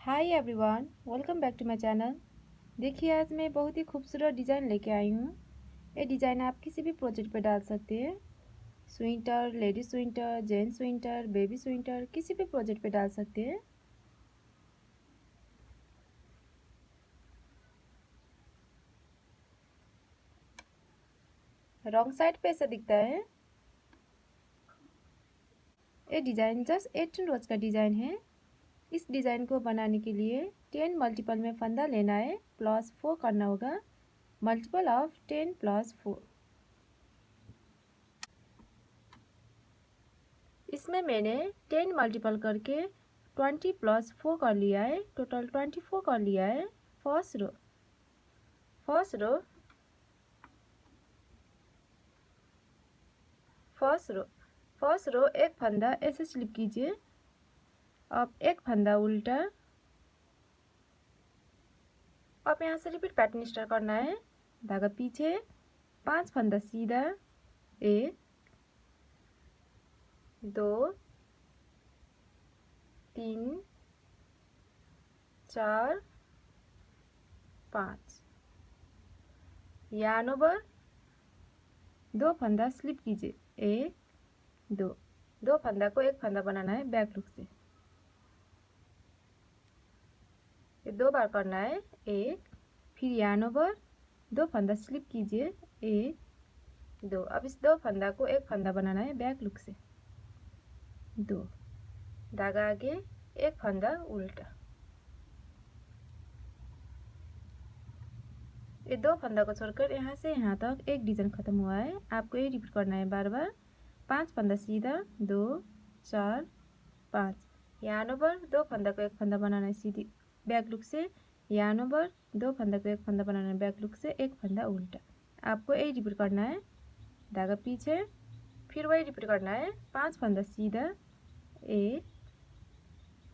Hi everyone, welcome back to my channel. देखिए, आज मैं बहुत ही खूबसूरत डिज़ाइन लेके आई हूँ। ये डिज़ाइन आप किसी भी प्रोजेक्ट पे डाल सकते हैं। Sweater, ladies sweater, gents sweater, baby sweater, किसी भी प्रोजेक्ट पे डाल सकते हैं। रॉन्ग साइड पे ऐसा दिखता है। ये डिज़ाइन जस्ट 18 रोज का डिज़ाइन है। इस डिज़ाइन को बनाने के लिए 10 मल्टीपल में फंदा लेना है, प्लस 4 करना होगा। Multiple of 10 plus 4। इसमें मैंने 10 मल्टीपल करके 20 प्लस 4 कर लिया है, टोटल 24 कर लिया है। First row first row first row first row एक फंदा ऐसे स्लिप कीजिए। अब एक फंदा उल्टा। अब यहाँ से रिपीट पैटर्न स्टार्ट करना है। धागा पीछे, 5 फंदा सीधा, 1 2 3 4 5। यान ओवर, 2 फंदा स्लिप कीजिए, 1 2। 2 फंदा को एक फंदा बनाना है बैक लुक से। ये 2 बार करना है, 1 फिर यान ओवर, 2 फंदा स्लिप कीजिए, 1 2। अब इस 2 फंदा को एक फंदा बनाना है बैक लुक से, 2। धागा आगे, एक फंदा उल्टा। ये 2 फंदा को छोड़कर यहाँ से यहाँ तक एक डिजाइन खत्म हुआ है। आपको ये रिपीट करना है बार बार। 5 फंदा सीधा, 2 4 5। यान ओवर, 2 फंदा को एक फंदा बनाना है सीधी बैक लुक से। यान ओवर, 2 फंदा को एक फंदा बनाना है बैक लुक से, एक फंदा उल्टा। आपको यही रिपीट करना है। धागा पीछे, फिर वही रिपीट करना है। 5 फंदा सीधा, 1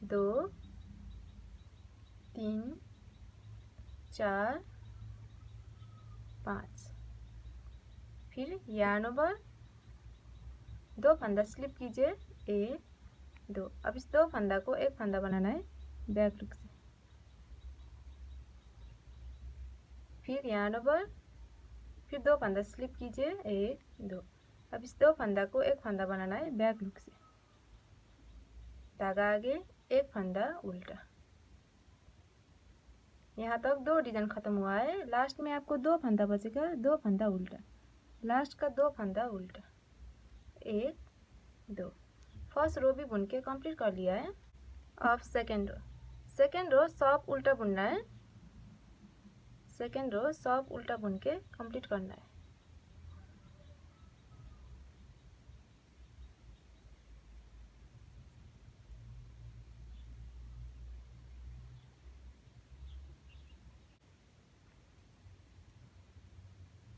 2 3 4 5। फिर यान ओवर, 2 फंदा स्लिप कीजिए, 1 2। अब इस 2 फंदा को एक फंदा बनाना है बैक लुक से। फिर यान ओवर, फिर 2 फंदा स्लिप कीजिए, 1 2। अब इस 2 फंदा को एक फंदा बनाना है बैक लुक से। धागा आगे, एक फंदा उल्टा। यहाँ तक 2 डिजाइन खत्म हुआ है। लास्ट में आपको 2 फंदा बचेगा, 2 फंदा उल्टा। लास्ट का 2 फंदा उल्टा, 1 2। फर्स्ट रो भी बुन के कंप्लीट कर लिया है। अब सेकेंड रो सब उल्टा बुनना है। सेकेंड रो सब उल्टा बुन के कंप्लीट करना है।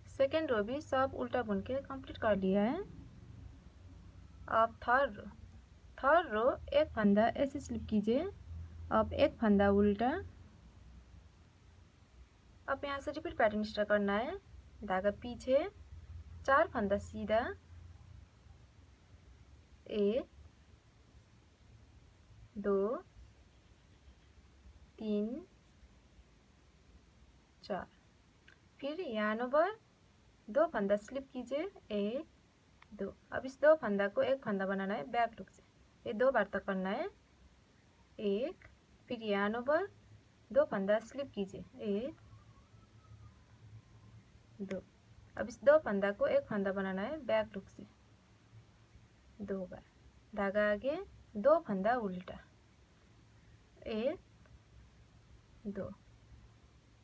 सेकेंड रो भी सब उल्टा बुन के कंप्लीट कर लिया है। अब थर्ड रो एक फंदा ऐसे स्लिप कीजिए। अब एक फंदा उल्टा। अब यहाँ से रिपीट पैटर्न स्टार्ट करना है। धागा पीछे, 4 फंदा सीधा, 1 2 3 4। फिर यान ओवर, 2 फंदा स्लिप कीजिए, 1 2। अब इस 2 फंदा को एक फंदा बनाना है बैक लुक से। ये 2 बार तक करना है, 1 फिर यान ओवर, 2 फंदा स्लिप कीजिए, 1 2। अब इस 2 फंदा को एक फंदा बनाना है बैक लुक से, 2 बार। धागा आगे, 2 फंदा उल्टा, 1 2।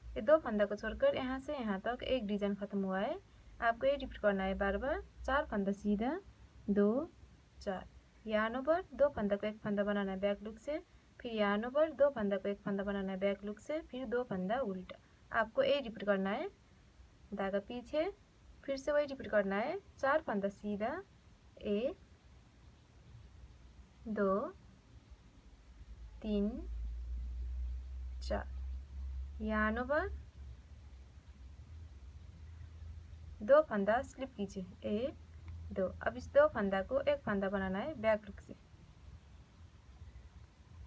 ये 2 फंदा को छोड़कर यहाँ से यहाँ तक एक डिजाइन खत्म हुआ है। आपको ये रिपीट करना है बार बार। 4 फंदा सीधा, 2 4। यान ओवर, 2 फंदा को एक फंदा बनाना है बैक लुक से। फिर यान ओवर, 2 फंदा को एक फंदा बनाना है बैक लुक से, फिर 2 फंदा उल्टा। आपको ये रिपीट करना है। धागा पीछे, फिर से वही रिपीट करना है। 4 फंदा सीधा, 1 2 3 4। यान ओवर, 2 फंदा स्लिप कीजिए, 1 2। अब इस 2 फंदा को एक फंदा बनाना है बैक लुक से।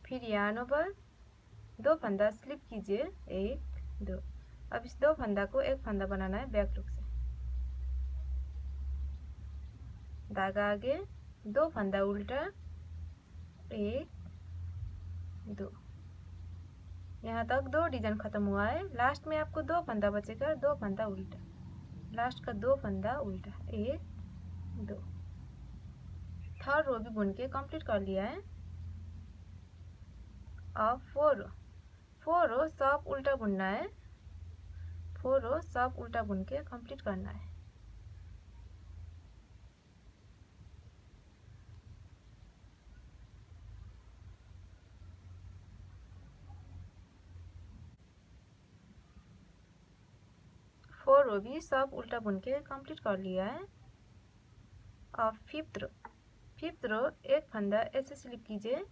फिर यान ओवर, दो फंदा स्लिप कीजिए, 1 2। अब इस दो फंदा को एक फंदा बनाना है बैक लूप से। धागा आगे, दो फंदा उल्टा, 1 2। यहाँ तक दो डिजाइन खत्म हुआ है। लास्ट में आपको दो फंदा बचेगा, दो फंदा उल्टा, लास्ट का दो फंदा उल्टा, 1 2। थर्ड रो भी बुन के कंप्लीट कर लिया है। अब फोर रो सब उल्टा बुनना है। 4 रो सब उल्टा बुन के कंप्लीट करना है। फोर रो भी सब उल्टा बुन के कंप्लीट कर लिया है। अब फिफ्थ रो एक फंदा ऐसे स्लिप कीजिए।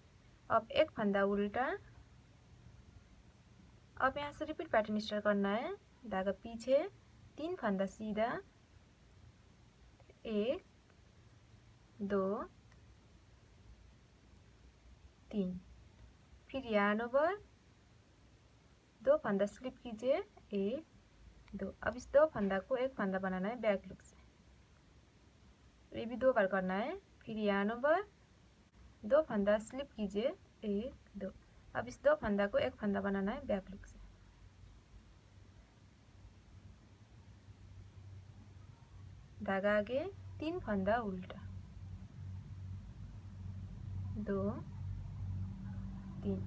अब एक फंदा उल्टा। अब यहाँ से रिपीट पैटर्न स्टार्ट करना है। धागा पीछे, 3 फंदा सीधा, 1 2 3। फिर यार्न ओवर, दो फंदा स्लिप कीजिए, 1 2। अब इस दो फंदा को एक फंदा बनाना है बैक लूप से। ये भी 2 बार करना है। फिर यार्न ओवर, दो फंदा स्लिप कीजिए, 1 2। अब इस दो फंदा को एक फंदा बनाना है बैक लूप से। धागा आगे, 3 फंदा उल्टा, 2 3।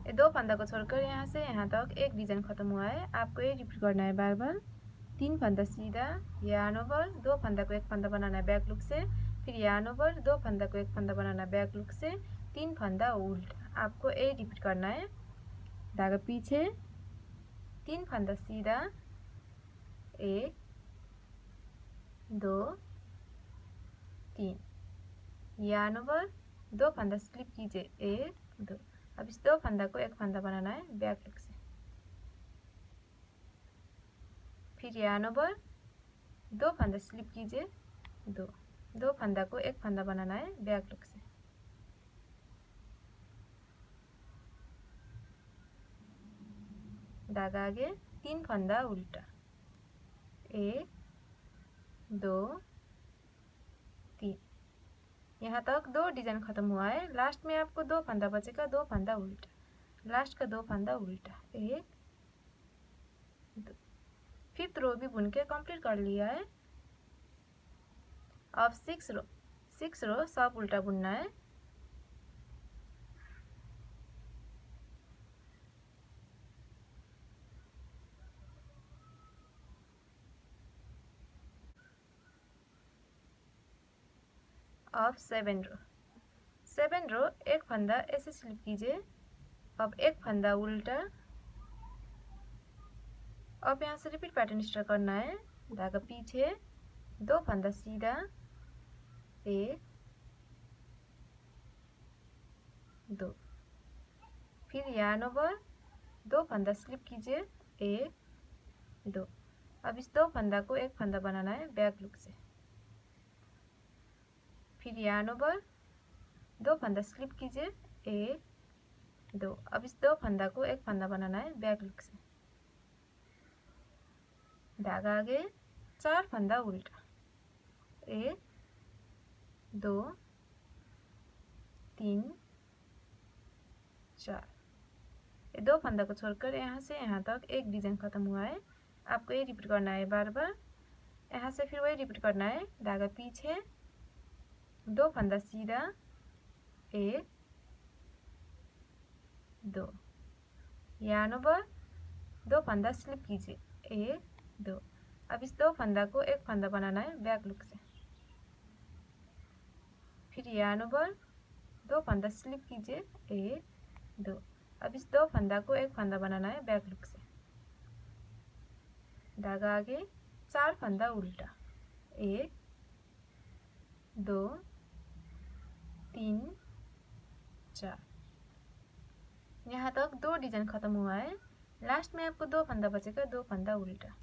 ये दो फंदा को छोड़कर यहाँ से यहाँ तक एक डिजाइन खत्म हुआ है। आपको ये रिपीट करना है बार बार। 3 फंदा सीधा, यार्न ओवर, दो फंदा को एक फंदा बनाना है बैक लूप से। फिर यार्न ओवर, दो फंदा को एक फंदा बनाना है बैक लूप से, 3 फंदा उल्टा। आपको ये रिपीट करना है। धागा पीछे, 3 फंदा सीधा, 1 2 3। यार्न ओवर, दो फंदा स्लिप कीजिए, 1 2। अब इस दो फंदा को एक फंदा बनाना है बैक लूप से। फिर यार्न ओवर, दो फंदा स्लिप कीजिए, 2 दो फंदा को एक फंदा बनाना है बैक लूप से। धागा आगे, 3 फंदा उल्टा, 1 2 3। यहाँ तक दो डिजाइन खत्म हुआ है। लास्ट में आपको दो फंदा बचेगा, दो फंदा उल्टा, लास्ट का दो फंदा उल्टा, 1 2। फिफ्थ रो भी बुन के कंप्लीट कर लिया है। अब 6 रो सब उल्टा बुनना है। अब 7 रो एक फंदा ऐसे स्लिप कीजिए। अब एक फंदा उल्टा। अब यहाँ से रिपीट पैटर्न स्टार्ट करना है। धागा पीछे, दो फंदा सीधा, 1 2। फिर यार्न ओवर, दो फंदा स्लिप कीजिए, 1 2। अब इस दो फंदा को एक फंदा बनाना है बैक लूप से। फिर यार्न ओवर, दो फंदा स्लिप कीजिए, 1 2। अब इस दो फंदा को एक फंदा बनाना है बैक लूप से। धागा आगे, 4 फंदा उल्टा, 1 2 3 4। ये दो फंदा को छोड़कर यहाँ से यहाँ तक एक डिजाइन खत्म हुआ है। आपको ये रिपीट करना है बार बार। यहाँ से फिर वही रिपीट करना है। धागा पीछे, दो फंदा सीधा, 1 2। यार्न ओवर, दो फंदा स्लिप कीजिए, 1 2। अब इस दो फंदा को एक फंदा बनाना है बैक लूप से। फिर यार्न ओवर, दो फंदा स्लिप कीजिए, 1 2। अब इस दो फंदा को एक फंदा बनाना है बैक लूप से। धागा आगे, 4 फंदा उल्टा, 1 2 3 4। यहाँ तक दो डिजाइन खत्म हुआ है। लास्ट में आपको दो फंदा बचेगा, दो फंदा उल्टा,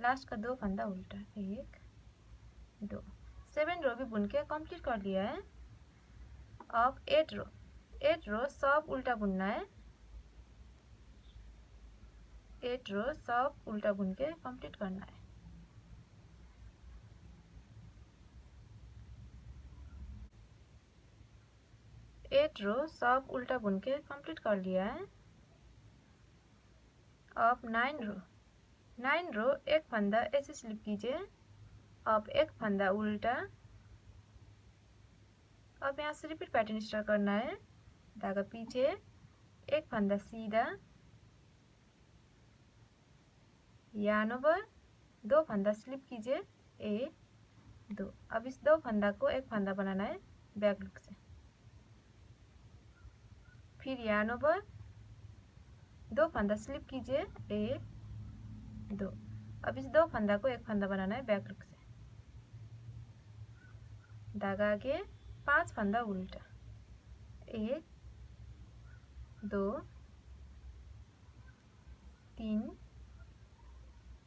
लास्ट का दो फंदा उल्टा, 1 2। 7 रो भी बुन के कंप्लीट कर लिया है। अब 8 रो सब उल्टा बुनना है। 8 रो सब उल्टा बुन के कंप्लीट करना है। एट रो सब उल्टा बुन के कंप्लीट कर लिया है। अब 9 रो एक फंदा ऐसे स्लिप कीजिए। अब एक फंदा उल्टा। अब यहाँ से रिपीट पैटर्न स्टार्ट करना है। धागा पीछे, एक फंदा सीधा, यार्न ओवर, दो फंदा स्लिप कीजिए, 1 2। अब इस दो फंदा को एक फंदा बनाना है बैक लूप से। फिर यार्न ओवर, दो फंदा स्लिप कीजिए, 1 2। अब इस दो फंदा को एक फंदा बनाना है बैक लूप से। धागा आगे, 5 फंदा उल्टा, 1 2 3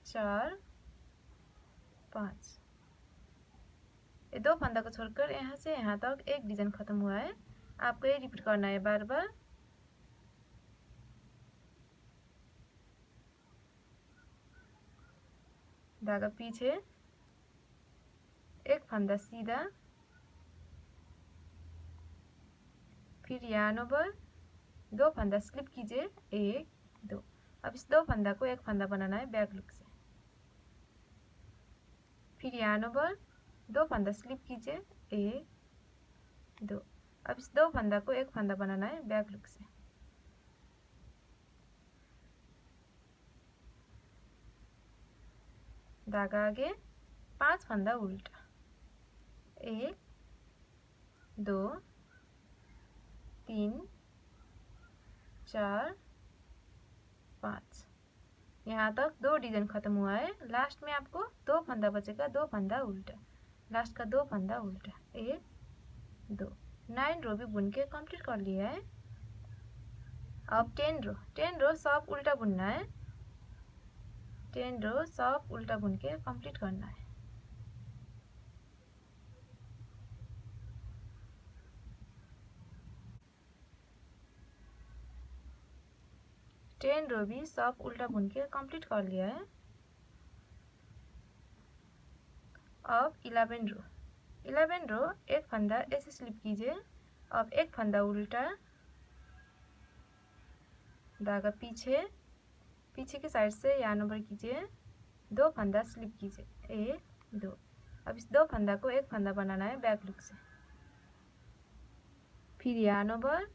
4 5। ये दो फंदा को छोड़कर यहाँ से यहाँ तक एक डिजाइन खत्म हुआ है। आपको ये रिपीट करना है बार बार। धागा पीछे, एक फंदा सीधा, फिर यार्न ओवर, दो फंदा स्लिप कीजिए, 1 2। अब इस दो फंदा को एक फंदा बनाना है बैक लूप से। फिर यार्न ओवर, दो फंदा स्लिप कीजिए, 1 2। अब इस दो फंदा को एक फंदा बनाना है बैक लूप से। धागा आगे, 5 फंदा उल्टा, 1 2 3 4 5। यहाँ तक दो डिजाइन खत्म हुआ है। लास्ट में आपको दो फंदा बचेगा, दो फंदा उल्टा, लास्ट का दो फंदा उल्टा, 1 2। 9 रो भी बुन के कंप्लीट कर लिया है। अब 10 रो सब उल्टा बुनना है। 10 रो सब उल्टा बुन के कंप्लीट करना है। टेन रो भी सब उल्टा बुन के कंप्लीट कर लिया है। अब 11 रो एक फंदा ऐसे स्लिप कीजिए। अब एक फंदा उल्टा, धागा पीछे, पीछे के साइड से यार्न ओवर कीजिए, दो फंदा स्लिप कीजिए, 1 2। अब इस दो फंदा को एक फंदा बनाना है बैक लूप से। फिर यार्न ओवर,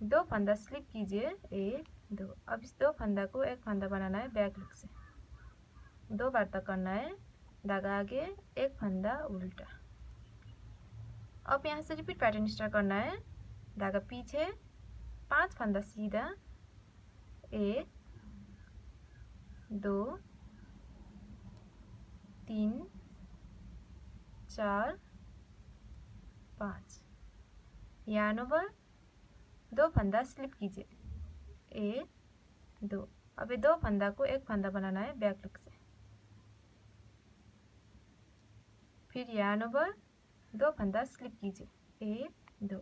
दो फंदा स्लिप कीजिए, 1 2। अब इस दो फंदा को एक फंदा बनाना है बैक लूप से। दो बार तक करना है। धागा आगे, एक फंदा उल्टा। अब यहाँ से रिपीट पैटर्न स्टार्ट करना है। धागा पीछे, 5 फंदा सीधा, 1 2 3 4 5। यार्न ओवर, दो फंदा स्लिप कीजिए, 1 2। अब ये दो फंदा को एक फंदा बनाना है बैक लूप से। फिर यार्न ओवर, दो फंदा स्लिप कीजिए, 1 2।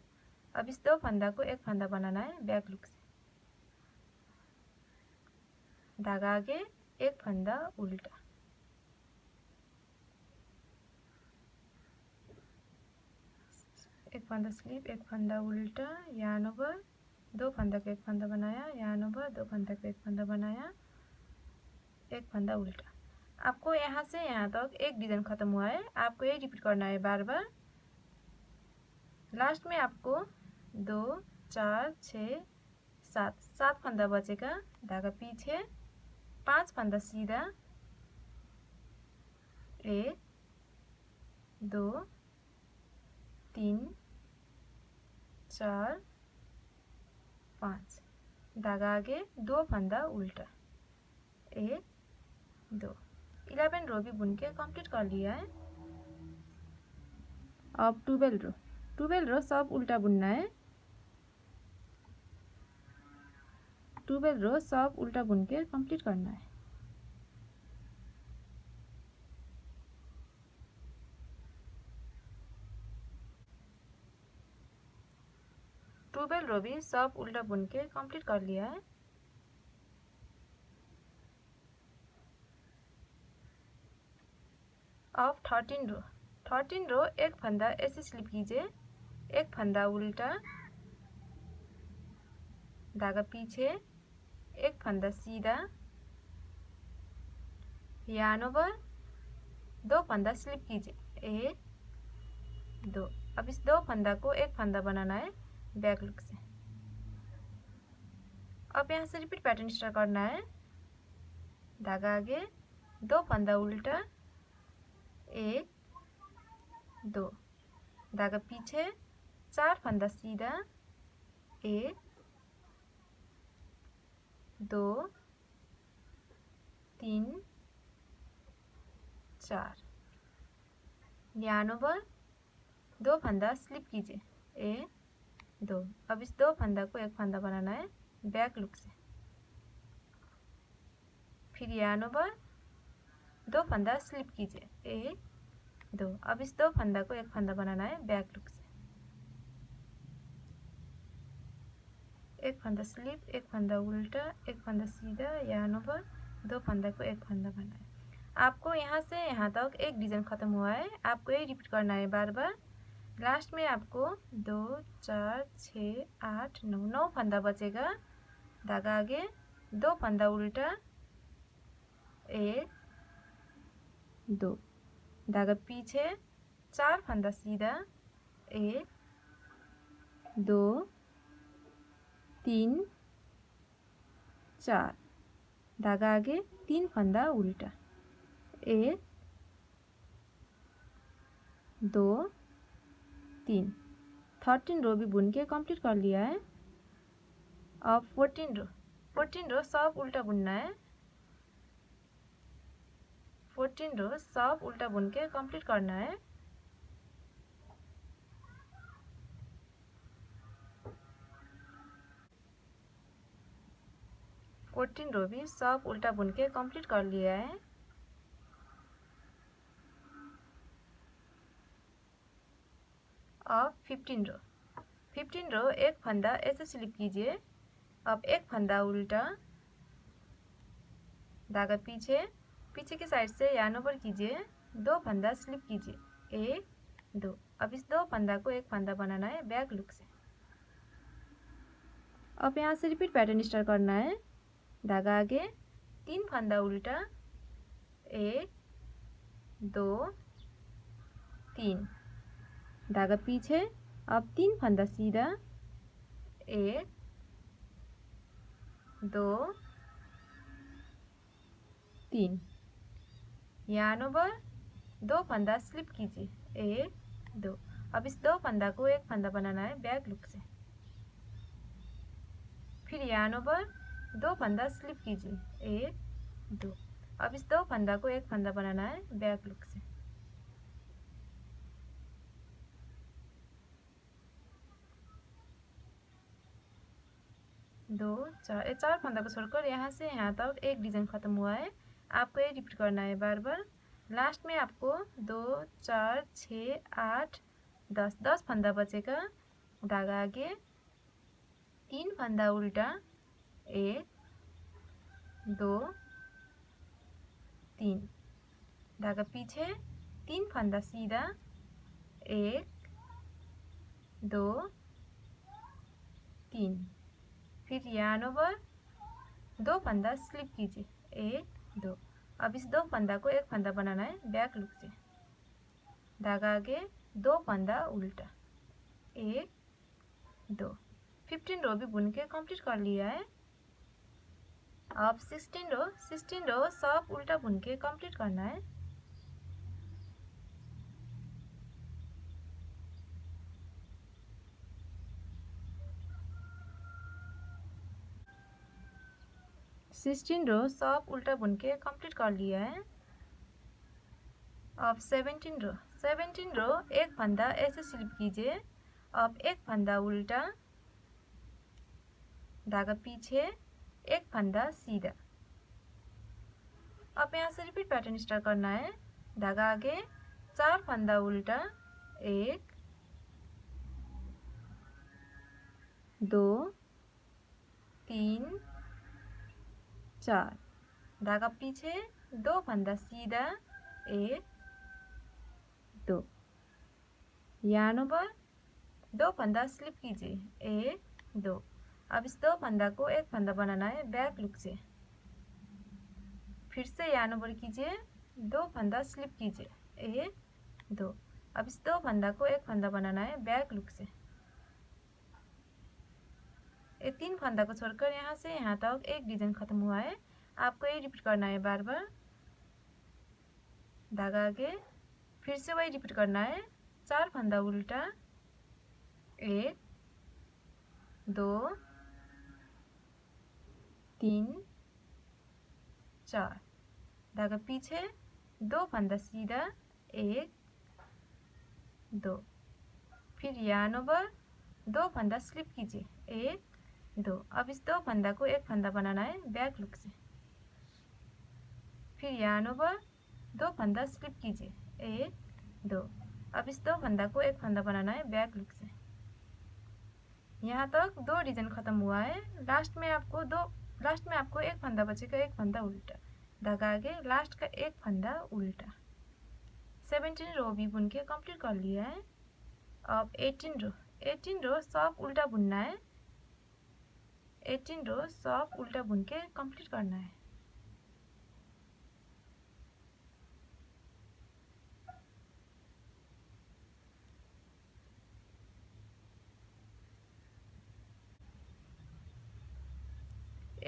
अब इस दो फंदा को एक फंदा बनाना है बैक लूप से। धागा आगे, एक फंदा उल्टा, एक फंदा स्लिप, एक फंदा उल्टा, यार्न ओवर, दो फंदा को एक फंदा बनाया, यार्न ओवर, दो फंदा को एक फंदा बनाया, एक फंदा उल्टा। आपको यहाँ से यहाँ तक एक डिजाइन खत्म हुआ है। आपको ये रिपीट करना है बार बार। लास्ट में आपको 2 4 6 7 फंदा बचेगा। धागा पीछे, 5 फंदा सीधा, 1 2 3 4 5। धागा आगे, दो फंदा उल्टा, 1 2। 11 रो भी बुन के कंप्लीट कर लिया है। अब 12 रो सब उल्टा बुनना है। 12 रो सब उल्टा बुन के कंप्लीट करना है। ट्वेल्व रो भी सब उल्टा बुन के कंप्लीट कर लिया है। अब 13 रो 13 रो एक फंदा ऐसे स्लिप कीजिए, एक फंदा उल्टा, धागा पीछे, एक फंदा सीधा, यार्न ओवर, दो फंदा स्लिप कीजिए, एक दो। अब इस दो फंदा को एक फंदा बनाना है बैक लूप से। अब यहाँ से रिपीट पैटर्न स्टार्ट करना है। धागा आगे, दो फंदा उल्टा, एक दो, धागा पीछे, चार फंदा सीधा, एक दो तीन चार, यार्न ओवर, दो फंदा स्लिप कीजिए, एक दो। अब इस दो फंदा को एक फंदा बनाना है बैक लूप से। फिर यार्न ओवर, दो फंदा स्लिप कीजिए, एक दो। अब इस दो फंदा को एक फंदा बनाना है बैक लूप से। एक फंदा स्लिप, एक फंदा उल्टा, एक फंदा सीधा, यार्न ओवर, दो फंदा को एक फंदा बनाए। आपको यहाँ से यहाँ तक एक डिजाइन खत्म हुआ है, आपको ये रिपीट करना है बार बार। लास्ट में आपको 2 4 6 8 9 9 फंदा बचेगा। धागा आगे, दो फंदा उल्टा, एक दो, धागा पीछे, चार फंदा सीधा, एक दो तीन चार, धागा आगे, तीन फंदा उल्टा, एक दो तीन। 13 रो भी बुन के कंप्लीट कर लिया है। अब 14 रो सब उल्टा बुनना है। 14 रो सब उल्टा बुन के कंप्लीट करना है। फोर्टीन रो भी सब उल्टा बुन के कंप्लीट कर लिया है। अब 15 रो एक फंदा ऐसे स्लिप कीजिए। अब एक फंदा उल्टा, धागा पीछे, पीछे के साइड से यार्न ओवर कीजिए, दो फंदा स्लिप कीजिए, एक दो। अब इस दो फंदा को एक फंदा बनाना है बैक लूप से। अब यहाँ से रिपीट पैटर्न स्टार्ट करना है। धागा आगे, तीन फंदा उल्टा, एक दो तीन, धागा पीछे, अब तीन फंदा सीधा, एक दो तीन, यार्न ओवर, दो फंदा स्लिप कीजिए, एक दो। अब इस दो फंदा को एक फंदा बनाना है बैक लूप से। फिर यार्न ओवर, दो फंदा स्लिप कीजिए, एक दो। अब इस दो फंदा को एक फंदा बनाना है बैक लूप से। दो चार, ये चार फंदा को छोड़कर यहाँ से यहाँ तक एक डिजाइन खत्म हुआ है। आपको ये रिपीट करना है बार बार। लास्ट में आपको 2 4 6 8 10 10 फंदा बचेगा। धागा आगे, तीन फंदा उल्टा, एक दो तीन, धागा पीछे, तीन फंदा सीधा, एक दो तीन। फिर यार्न ओवर, दो फंदा स्लिप कीजिए, एक दो। अब इस दो फंदा को एक फंदा बनाना है बैक लूप से। धागा आगे, दो फंदा उल्टा, एक दो। 15 रो भी बुन के कंप्लीट कर लिया है। अब 16 रो सब उल्टा बुन के कंप्लीट करना है। सिक्सटीन रो सब उल्टा बुन के कंप्लीट कर लिया है। अब 17 रो एक फंदा ऐसे स्लिप कीजिए। अब एक फंदा उल्टा, धागा पीछे, एक फंदा सीधा। अब यहाँ से रिपीट पैटर्न स्टार्ट करना है। धागा आगे, चार फंदा उल्टा, एक दो तीन चार, धागा पीछे, दो फंदा सीधा, एक यहाँ पर 2 फंदा स्लिप कीजिए, 1 2। अब इस 2 फंदा को एक फंदा बनाना है बैक लुक से। फिर से यहाँ पर कीजिए, 2 फंदा स्लिप कीजिए, 1 2। अब इस 2 फंदा को एक फंदा बनाना है बैक लुक से। ये 3 फंदा को छोड़कर यहाँ से यहाँ तक एक डिजाइन खत्म हुआ है। आपको ये रिपीट करना है बार बार। धागा आगे, फिर से वही रिपीट करना है। 4 फंदा उल्टा, 1 2 3 4। धागा पीछे, 2 फंदा सीधा, 1 2। फिर यहाँ पर 2 फंदा स्लिप कीजिए, 1 2। अब इस 2 फंदा को एक फंदा बनाना है बैक लुक से। फिर यहाँ पर 2 फंदा स्लिप कीजिए, 1 2। अब इस 2 फंदा को एक फंदा बनाना है बैक लुक से। यहाँ तक 2 डिजाइन खत्म हुआ है। लास्ट में आपको एक फंदा बचेगा, एक फंदा उल्टा। धागा आगे, लास्ट का एक फंदा उल्टा। 17 रो भी बुन के कंप्लीट कर लिया है। अब 18 रो सब उल्टा बुनना है। 18 रो सब उल्टा बुन के कंप्लीट करना है।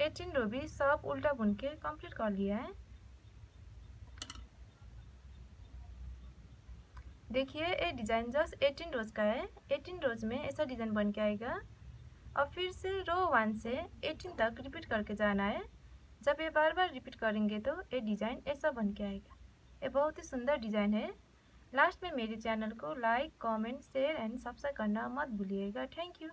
एटीन रो भी सब उल्टा बुन के कंप्लीट कर लिया है। देखिए ये डिजाइन जस्ट 18 रोज का है। 18 रोज में ऐसा डिजाइन बन के आएगा। अब फिर से रो 1 से 18 तक रिपीट करके जाना है। जब ये बार बार रिपीट करेंगे तो ये डिजाइन ऐसा बन के आएगा। ये बहुत ही सुंदर डिजाइन है। लास्ट में मेरे चैनल को like, comment, share and subscribe करना मत भूलिएगा। Thank you.